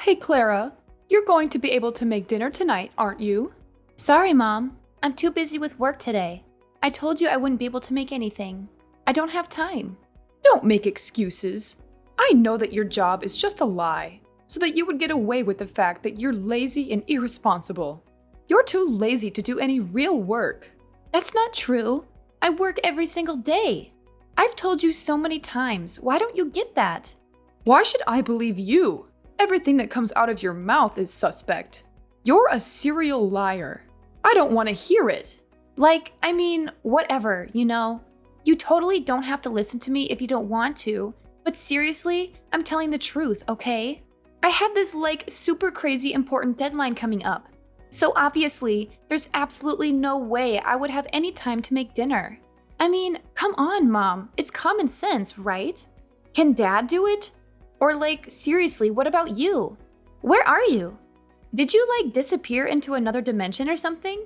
Hey Clara, you're going to be able to make dinner tonight, aren't you? Sorry, Mom. I'm too busy with work today. I told you I wouldn't be able to make anything. I don't have time. Don't make excuses. I know that your job is just a lie, so that you would get away with the fact that you're lazy and irresponsible. You're too lazy to do any real work. That's not true. I work every single day. I've told you so many times. Why don't you get that? Why should I believe you? Everything that comes out of your mouth is suspect. You're a serial liar. I don't want to hear it. Whatever, you know? You totally don't have to listen to me if you don't want to, but seriously, I'm telling the truth, okay? I have this super crazy important deadline coming up. So obviously, there's absolutely no way I would have any time to make dinner. Come on, Mom. It's common sense, right? Can Dad do it? Or seriously, what about you? Where are you? Did you disappear into another dimension or something?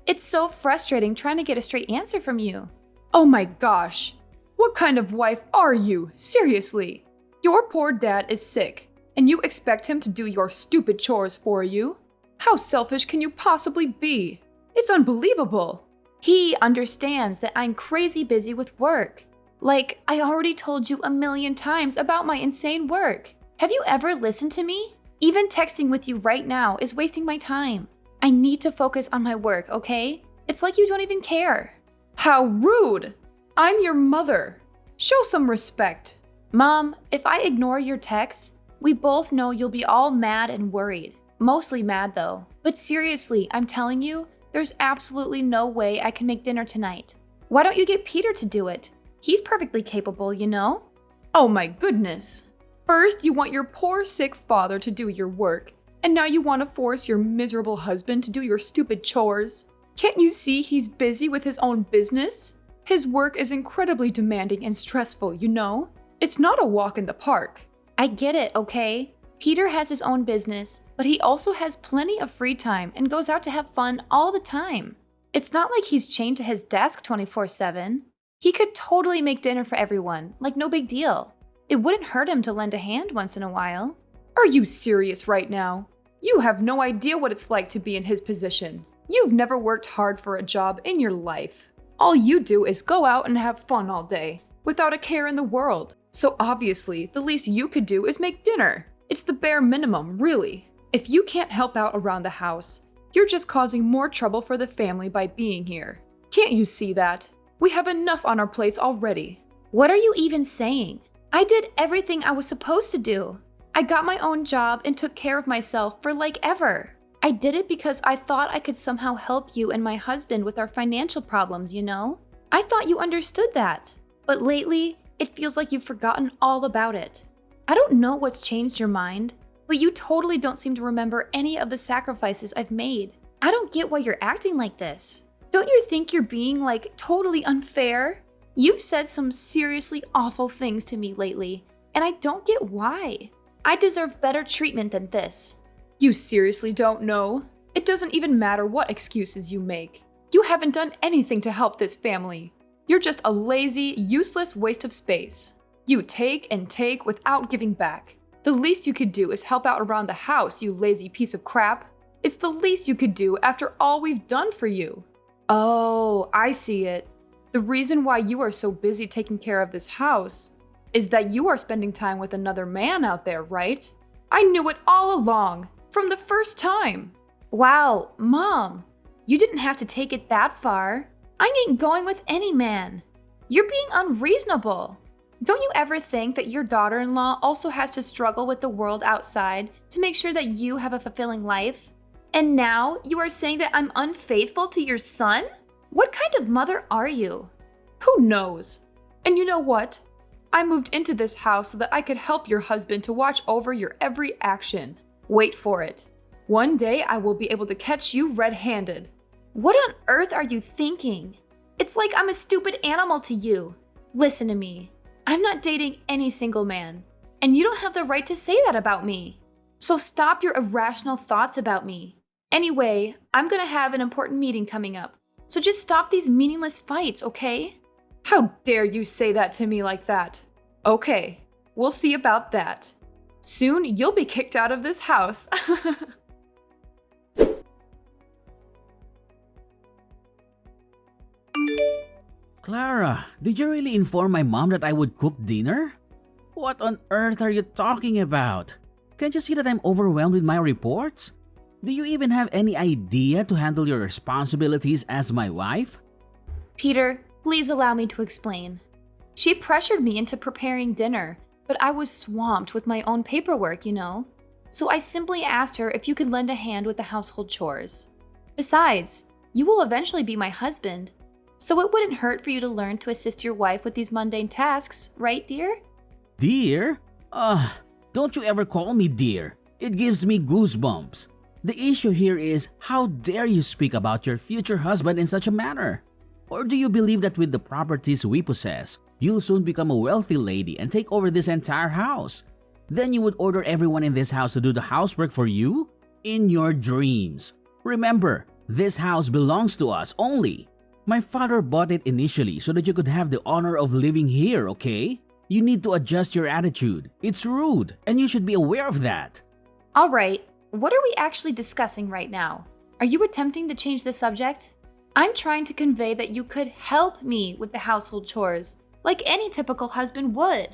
It's so frustrating trying to get a straight answer from you. Oh my gosh. What kind of wife are you? Seriously. Your poor dad is sick, and you expect him to do your stupid chores for you? How selfish can you possibly be? It's unbelievable. He understands that I'm crazy busy with work. I already told you a million times about my insane work. Have you ever listened to me? Even texting with you right now is wasting my time. I need to focus on my work, okay? It's like you don't even care. How rude! I'm your mother. Show some respect. Mom, if I ignore your texts, we both know you'll be all mad and worried. Mostly mad though. But seriously, I'm telling you, there's absolutely no way I can make dinner tonight. Why don't you get Peter to do it? He's perfectly capable, you know? Oh my goodness. First, you want your poor sick father to do your work, and now you want to force your miserable husband to do your stupid chores. Can't you see he's busy with his own business? His work is incredibly demanding and stressful, you know? It's not a walk in the park. I get it, okay? Peter has his own business, but he also has plenty of free time and goes out to have fun all the time. It's not like he's chained to his desk 24/7. He could totally make dinner for everyone, no big deal. It wouldn't hurt him to lend a hand once in a while. Are you serious right now? You have no idea what it's like to be in his position. You've never worked hard for a job in your life. All you do is go out and have fun all day, without a care in the world. So obviously, the least you could do is make dinner. It's the bare minimum, really. If you can't help out around the house, you're just causing more trouble for the family by being here. Can't you see that? We have enough on our plates already. What are you even saying? I did everything I was supposed to do. I got my own job and took care of myself for ever. I did it because I thought I could somehow help you and my husband with our financial problems, you know? I thought you understood that. But lately, it feels like you've forgotten all about it. I don't know what's changed your mind, but you totally don't seem to remember any of the sacrifices I've made. I don't get why you're acting like this. Don't you think you're being totally unfair? You've said some seriously awful things to me lately, and I don't get why. I deserve better treatment than this. You seriously don't know? It doesn't even matter what excuses you make. You haven't done anything to help this family. You're just a lazy, useless waste of space. You take and take without giving back. The least you could do is help out around the house, you lazy piece of crap. It's the least you could do after all we've done for you. Oh, I see it. The reason why you are so busy taking care of this house is that you are spending time with another man out there, right? I knew it all along, from the first time. Wow, Mom, you didn't have to take it that far. I ain't going with any man. You're being unreasonable. Don't you ever think that your daughter-in-law also has to struggle with the world outside to make sure that you have a fulfilling life? And now you are saying that I'm unfaithful to your son? What kind of mother are you? Who knows? And you know what? I moved into this house so that I could help your husband to watch over your every action. Wait for it. One day I will be able to catch you red-handed. What on earth are you thinking? It's like I'm a stupid animal to you. Listen to me. I'm not dating any single man, and you don't have the right to say that about me. So stop your irrational thoughts about me. Anyway, I'm gonna have an important meeting coming up, so just stop these meaningless fights, okay? How dare you say that to me like that? Okay, we'll see about that. Soon you'll be kicked out of this house. Clara, did you really inform my mom that I would cook dinner? What on earth are you talking about? Can't you see that I'm overwhelmed with my reports? Do you even have any idea to handle your responsibilities as my wife? Peter, please allow me to explain. She pressured me into preparing dinner, but I was swamped with my own paperwork, you know? So I simply asked her if you could lend a hand with the household chores. Besides, you will eventually be my husband, so it wouldn't hurt for you to learn to assist your wife with these mundane tasks, right, dear? Dear? Don't you ever call me dear. It gives me goosebumps. The issue here is, how dare you speak about your future husband in such a manner? Or do you believe that with the properties we possess, you'll soon become a wealthy lady and take over this entire house? Then you would order everyone in this house to do the housework for you? In your dreams. Remember, this house belongs to us only. My father bought it initially so that you could have the honor of living here, okay? You need to adjust your attitude. It's rude, and you should be aware of that. All right, what are we actually discussing right now? Are you attempting to change the subject? I'm trying to convey that you could help me with the household chores, like any typical husband would.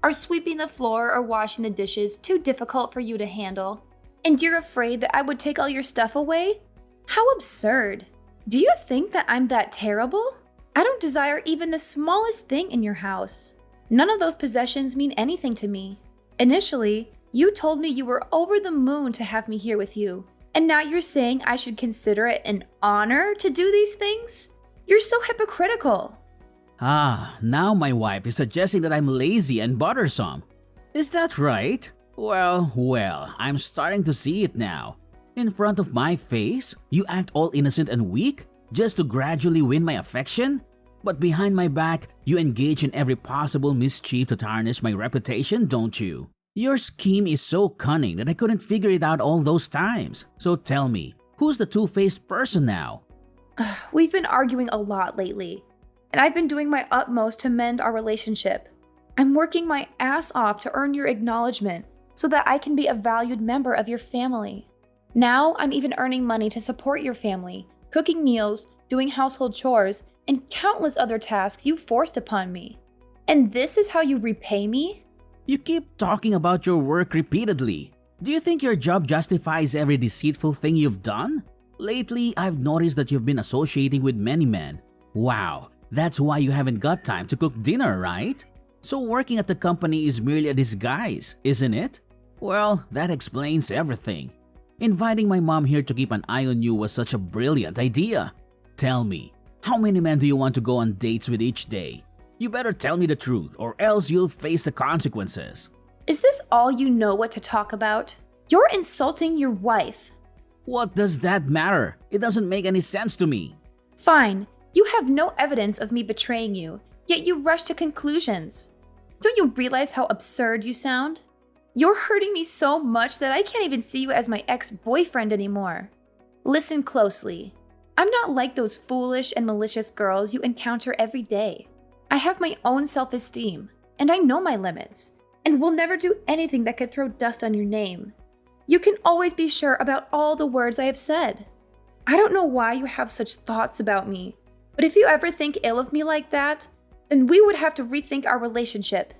Are sweeping the floor or washing the dishes too difficult for you to handle? And you're afraid that I would take all your stuff away? How absurd. Do you think that I'm that terrible? I don't desire even the smallest thing in your house. None of those possessions mean anything to me. Initially, you told me you were over the moon to have me here with you. And now you're saying I should consider it an honor to do these things? You're so hypocritical. Now my wife is suggesting that I'm lazy and bothersome. Is that right? Well, I'm starting to see it now. In front of my face, you act all innocent and weak just to gradually win my affection? But behind my back, you engage in every possible mischief to tarnish my reputation, don't you? Your scheme is so cunning that I couldn't figure it out all those times. So tell me, who's the two-faced person now? We've been arguing a lot lately, and I've been doing my utmost to mend our relationship. I'm working my ass off to earn your acknowledgement so that I can be a valued member of your family. Now I'm even earning money to support your family, cooking meals, doing household chores, and countless other tasks you forced upon me. And this is how you repay me? You keep talking about your work repeatedly. Do you think your job justifies every deceitful thing you've done? Lately, I've noticed that you've been associating with many men. Wow, that's why you haven't got time to cook dinner, right? So working at the company is merely a disguise, isn't it? Well, that explains everything. Inviting my mom here to keep an eye on you was such a brilliant idea. Tell me, how many men do you want to go on dates with each day? You better tell me the truth or else you'll face the consequences. Is this all you know what to talk about? You're insulting your wife. What does that matter? It doesn't make any sense to me. Fine, you have no evidence of me betraying you, yet you rush to conclusions. Don't you realize how absurd you sound? You're hurting me so much that I can't even see you as my ex-boyfriend anymore. Listen closely. I'm not like those foolish and malicious girls you encounter every day. I have my own self-esteem, and I know my limits, and will never do anything that could throw dust on your name. You can always be sure about all the words I have said. I don't know why you have such thoughts about me, but if you ever think ill of me like that, then we would have to rethink our relationship.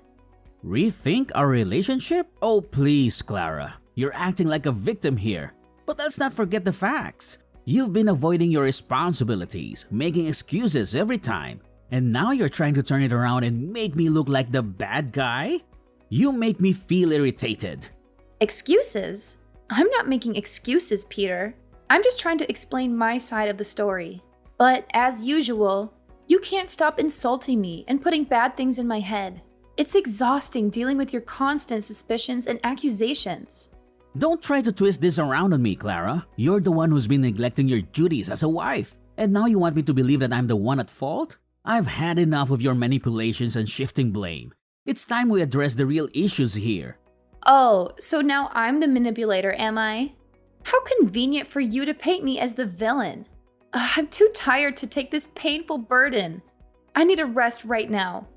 Rethink our relationship? Oh, please, Clara. You're acting like a victim here. But let's not forget the facts. You've been avoiding your responsibilities, making excuses every time. And now you're trying to turn it around and make me look like the bad guy? You make me feel irritated. Excuses? I'm not making excuses, Peter. I'm just trying to explain my side of the story. But as usual, you can't stop insulting me and putting bad things in my head. It's exhausting dealing with your constant suspicions and accusations. Don't try to twist this around on me, Clara. You're the one who's been neglecting your duties as a wife. And now you want me to believe that I'm the one at fault? I've had enough of your manipulations and shifting blame. It's time we address the real issues here. Oh, so now I'm the manipulator, am I? How convenient for you to paint me as the villain. I'm too tired to take this painful burden. I need a rest right now.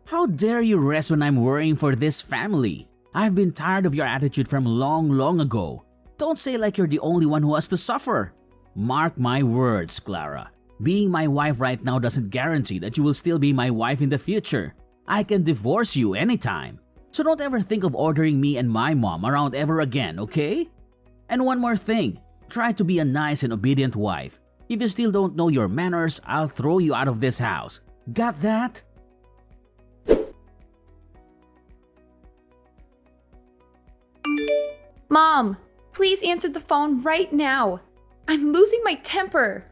How dare you rest when I'm worrying for this family? I've been tired of your attitude from long ago. Don't say like you're the only one who has to suffer. Mark my words, Clara. Being my wife right now doesn't guarantee that you will still be my wife in the future. I can divorce you anytime. So don't ever think of ordering me and my mom around ever again, okay? And one more thing, try to be a nice and obedient wife. If you still don't know your manners, I'll throw you out of this house. Got that? Mom, please answer the phone right now. I'm losing my temper.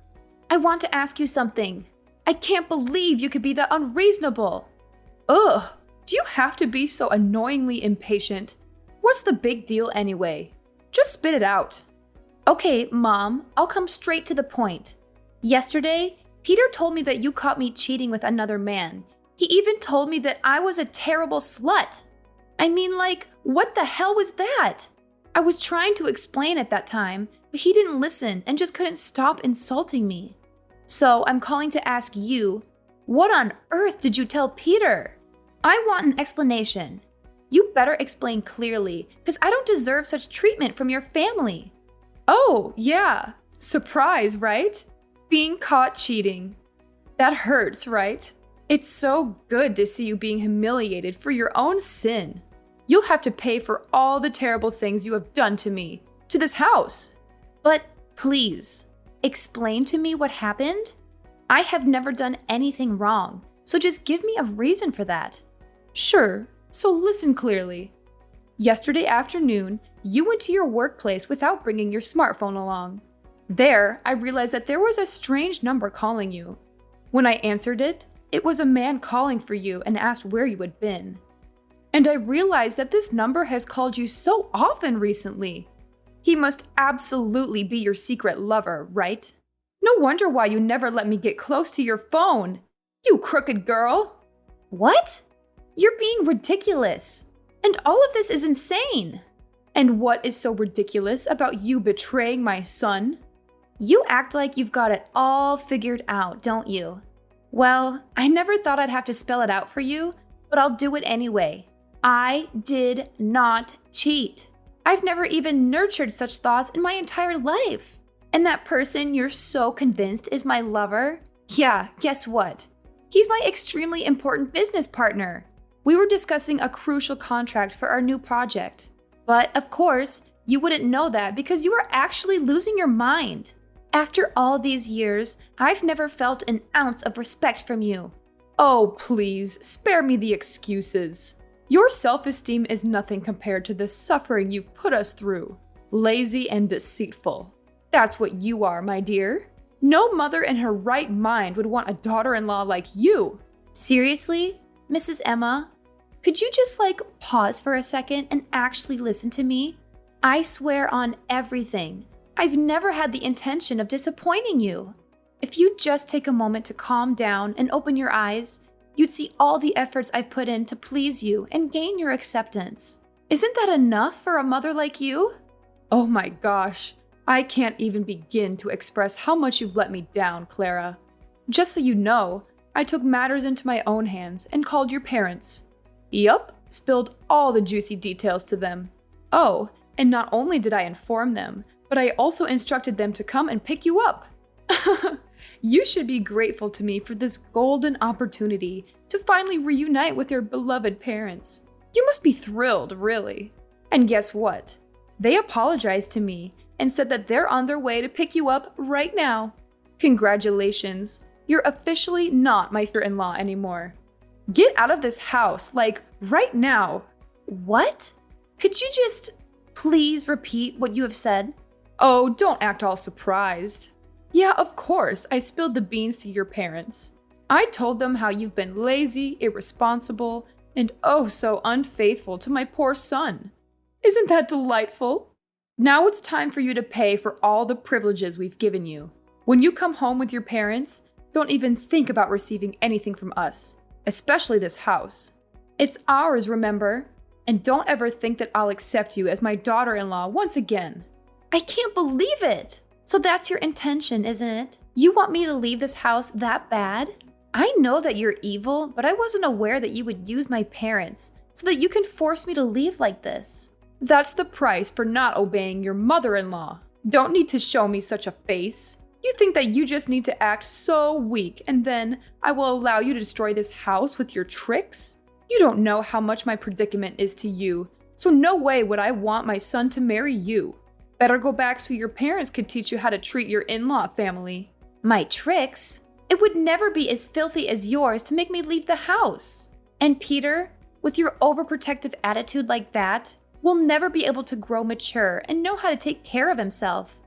I want to ask you something. I can't believe you could be that unreasonable. Ugh, do you have to be so annoyingly impatient? What's the big deal anyway? Just spit it out. Okay, Mom, I'll come straight to the point. Yesterday, Peter told me that you caught me cheating with another man. He even told me that I was a terrible slut. I mean, like, what the hell was that? I was trying to explain at that time, but he didn't listen and just couldn't stop insulting me. So I'm calling to ask you, what on earth did you tell Peter? I want an explanation. You better explain clearly, because I don't deserve such treatment from your family. Oh, yeah. Surprise, right? Being caught cheating. That hurts, right? It's so good to see you being humiliated for your own sin. You'll have to pay for all the terrible things you have done to me, to this house. But please, explain to me what happened? I have never done anything wrong, so just give me a reason for that. Sure, so listen clearly. Yesterday afternoon, you went to your workplace without bringing your smartphone along. There, I realized that there was a strange number calling you. When I answered it, it was a man calling for you and asked where you had been. And I realized that this number has called you so often recently. He must absolutely be your secret lover, right? No wonder why you never let me get close to your phone. You crooked girl! What? You're being ridiculous. And all of this is insane. And what is so ridiculous about you betraying my son? You act like you've got it all figured out, don't you? Well, I never thought I'd have to spell it out for you, but I'll do it anyway. I did not cheat. I've never even nurtured such thoughts in my entire life. And that person you're so convinced is my lover? Yeah, guess what? He's my extremely important business partner. We were discussing a crucial contract for our new project. But of course, you wouldn't know that because you are actually losing your mind. After all these years, I've never felt an ounce of respect from you. Oh, please, spare me the excuses. Your self-esteem is nothing compared to the suffering you've put us through. Lazy and deceitful. That's what you are, my dear. No mother in her right mind would want a daughter-in-law like you. Seriously, Mrs. Emma? Could you just pause for a second and actually listen to me? I swear on everything. I've never had the intention of disappointing you. If you just take a moment to calm down and open your eyes, you'd see all the efforts I've put in to please you and gain your acceptance. Isn't that enough for a mother like you? Oh my gosh, I can't even begin to express how much you've let me down, Clara. Just so you know, I took matters into my own hands and called your parents. Yup, spilled all the juicy details to them. Oh, and not only did I inform them, but I also instructed them to come and pick you up. You should be grateful to me for this golden opportunity to finally reunite with your beloved parents. You must be thrilled, really. And guess what? They apologized to me and said that they're on their way to pick you up right now. Congratulations, you're officially not my father-in-law anymore. Get out of this house, right now. What? Could you just please repeat what you have said? Oh, don't act all surprised. Yeah, of course, I spilled the beans to your parents. I told them how you've been lazy, irresponsible, and oh so unfaithful to my poor son. Isn't that delightful? Now it's time for you to pay for all the privileges we've given you. When you come home with your parents, don't even think about receiving anything from us, especially this house. It's ours, remember? And don't ever think that I'll accept you as my daughter-in-law once again. I can't believe it! So that's your intention, isn't it? You want me to leave this house that bad? I know that you're evil, but I wasn't aware that you would use my parents, so that you can force me to leave like this. That's the price for not obeying your mother-in-law. Don't need to show me such a face. You think that you just need to act so weak and then I will allow you to destroy this house with your tricks? You don't know how much my predicament is to you, so no way would I want my son to marry you. Better go back so your parents could teach you how to treat your in-law family. My tricks? It would never be as filthy as yours to make me leave the house. And Peter, with your overprotective attitude like that, will never be able to grow mature and know how to take care of himself.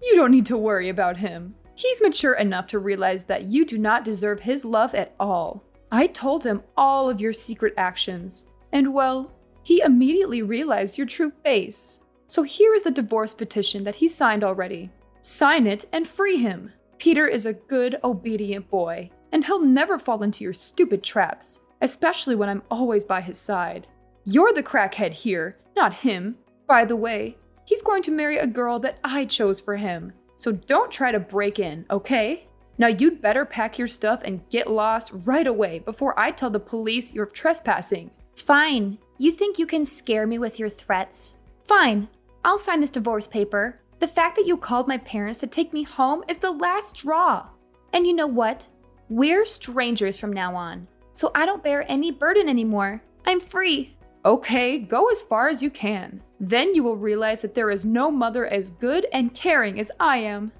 You don't need to worry about him. He's mature enough to realize that you do not deserve his love at all. I told him all of your secret actions, and well, he immediately realized your true face. So here is the divorce petition that he signed already. Sign it and free him. Peter is a good, obedient boy, and he'll never fall into your stupid traps, especially when I'm always by his side. You're the crackhead here, not him. By the way, he's going to marry a girl that I chose for him, so don't try to break in, okay? Now you'd better pack your stuff and get lost right away before I tell the police you're trespassing. Fine. You think you can scare me with your threats? Fine. I'll sign this divorce paper. The fact that you called my parents to take me home is the last straw. And you know what? We're strangers from now on, so I don't bear any burden anymore. I'm free. Okay, go as far as you can. Then you will realize that there is no mother as good and caring as I am.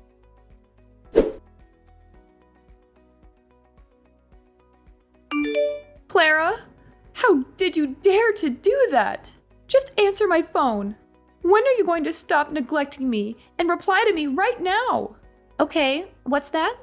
Clara, how did you dare to do that? Just answer my phone. When are you going to stop neglecting me and reply to me right now? Okay, what's that?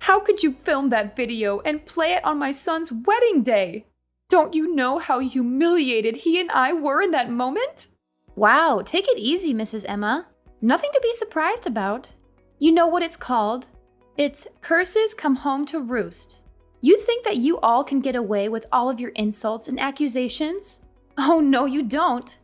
How could you film that video and play it on my son's wedding day? Don't you know how humiliated he and I were in that moment? Wow, take it easy, Mrs. Emma. Nothing to be surprised about. You know what it's called? It's curses come home to roost. You think that you all can get away with all of your insults and accusations? Oh no, you don't.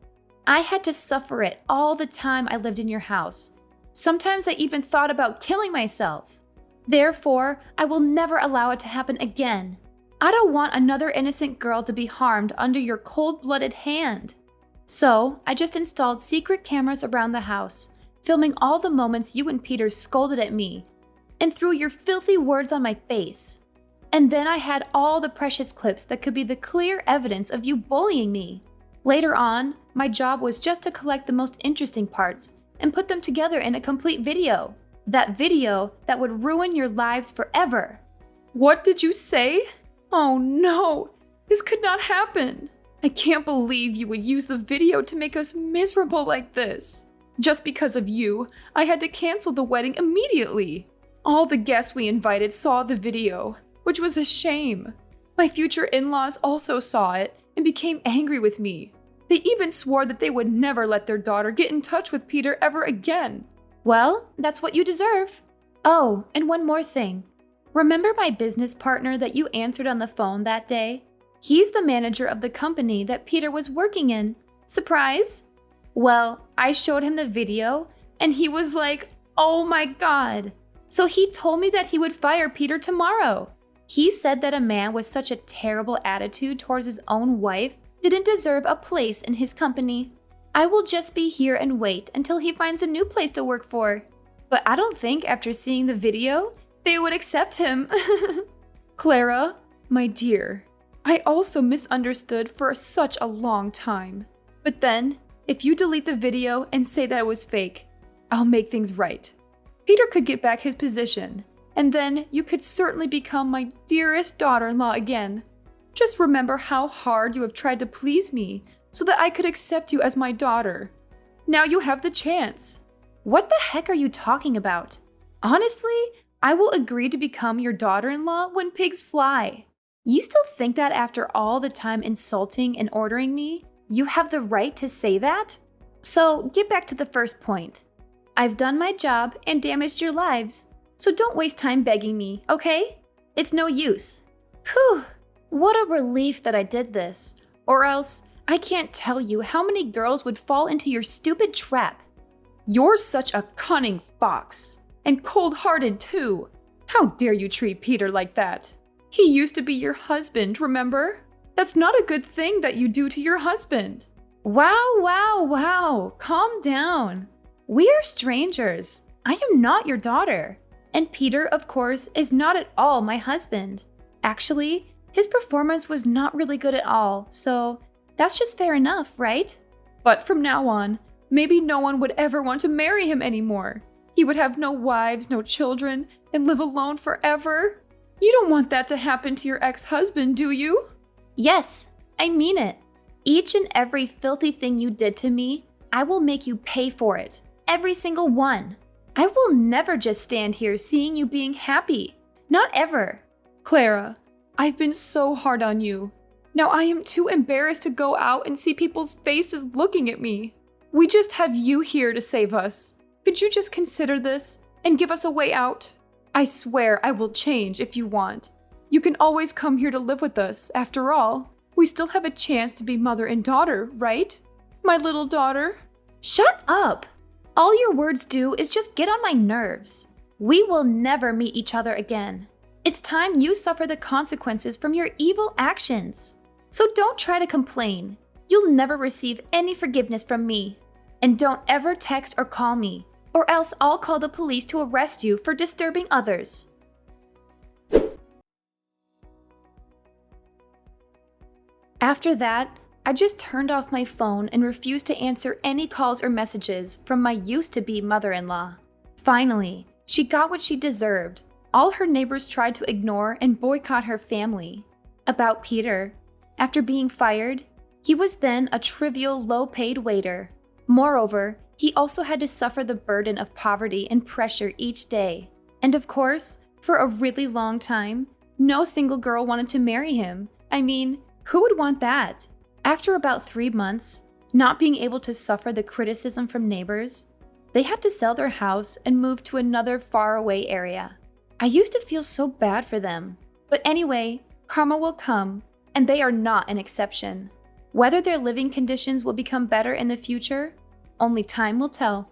I had to suffer it all the time I lived in your house. Sometimes I even thought about killing myself. Therefore, I will never allow it to happen again. I don't want another innocent girl to be harmed under your cold-blooded hand. So, I just installed secret cameras around the house, filming all the moments you and Peter scolded at me and threw your filthy words on my face. And then I had all the precious clips that could be the clear evidence of you bullying me. Later on, my job was just to collect the most interesting parts and put them together in a complete video. That video that would ruin your lives forever. What did you say? Oh no, this could not happen. I can't believe you would use the video to make us miserable like this. Just because of you, I had to cancel the wedding immediately. All the guests we invited saw the video, which was a shame. My future in-laws also saw it and became angry with me. They even swore that they would never let their daughter get in touch with Peter ever again. Well, that's what you deserve. Oh, and one more thing. Remember my business partner that you answered on the phone that day? He's the manager of the company that Peter was working in. Surprise? Well, I showed him the video, and he was like, oh my god. So he told me that he would fire Peter tomorrow. He said that a man with such a terrible attitude towards his own wife didn't deserve a place in his company. I will just be here and wait until he finds a new place to work for. But I don't think after seeing the video, they would accept him. Clara, my dear, I also misunderstood for such a long time. But then, if you delete the video and say that it was fake, I'll make things right. Peter could get back his position, and then you could certainly become my dearest daughter-in-law again. Just remember how hard you have tried to please me so that I could accept you as my daughter. Now you have the chance. What the heck are you talking about? Honestly, I will agree to become your daughter-in-law when pigs fly. You still think that after all the time insulting and ordering me, you have the right to say that? So get back to the first point. I've done my job and damaged your lives, so don't waste time begging me, okay? It's no use. Whew, what a relief that I did this. Or else, I can't tell you how many girls would fall into your stupid trap. You're such a cunning fox. And cold-hearted too. How dare you treat Peter like that? He used to be your husband, remember? That's not a good thing that you do to your husband. Wow. Calm down. We are strangers. I am not your daughter. And Peter, of course, is not at all my husband. Actually, his performance was not really good at all, so that's just fair enough, right? But from now on, maybe no one would ever want to marry him anymore. He would have no wives, no children, and live alone forever. You don't want that to happen to your ex-husband, do you? Yes, I mean it. Each and every filthy thing you did to me, I will make you pay for it. Every single one. I will never just stand here seeing you being happy. Not ever. Clara, I've been so hard on you. Now I am too embarrassed to go out and see people's faces looking at me. We just have you here to save us. Could you just consider this and give us a way out? I swear I will change if you want. You can always come here to live with us, after all. We still have a chance to be mother and daughter, right? My little daughter? Shut up! All your words do is just get on my nerves. We will never meet each other again. It's time you suffer the consequences from your evil actions. So don't try to complain. You'll never receive any forgiveness from me. And don't ever text or call me, or else I'll call the police to arrest you for disturbing others. After that, I just turned off my phone and refused to answer any calls or messages from my used-to-be mother-in-law. Finally, she got what she deserved. All her neighbors tried to ignore and boycott her family. About Peter, after being fired, he was then a trivial, low-paid waiter. Moreover, he also had to suffer the burden of poverty and pressure each day. And of course, for a really long time, no single girl wanted to marry him. I mean, who would want that? After about 3 months, not being able to suffer the criticism from neighbors, they had to sell their house and move to another faraway area. I used to feel so bad for them. But anyway, karma will come, and they are not an exception. Whether their living conditions will become better in the future, only time will tell.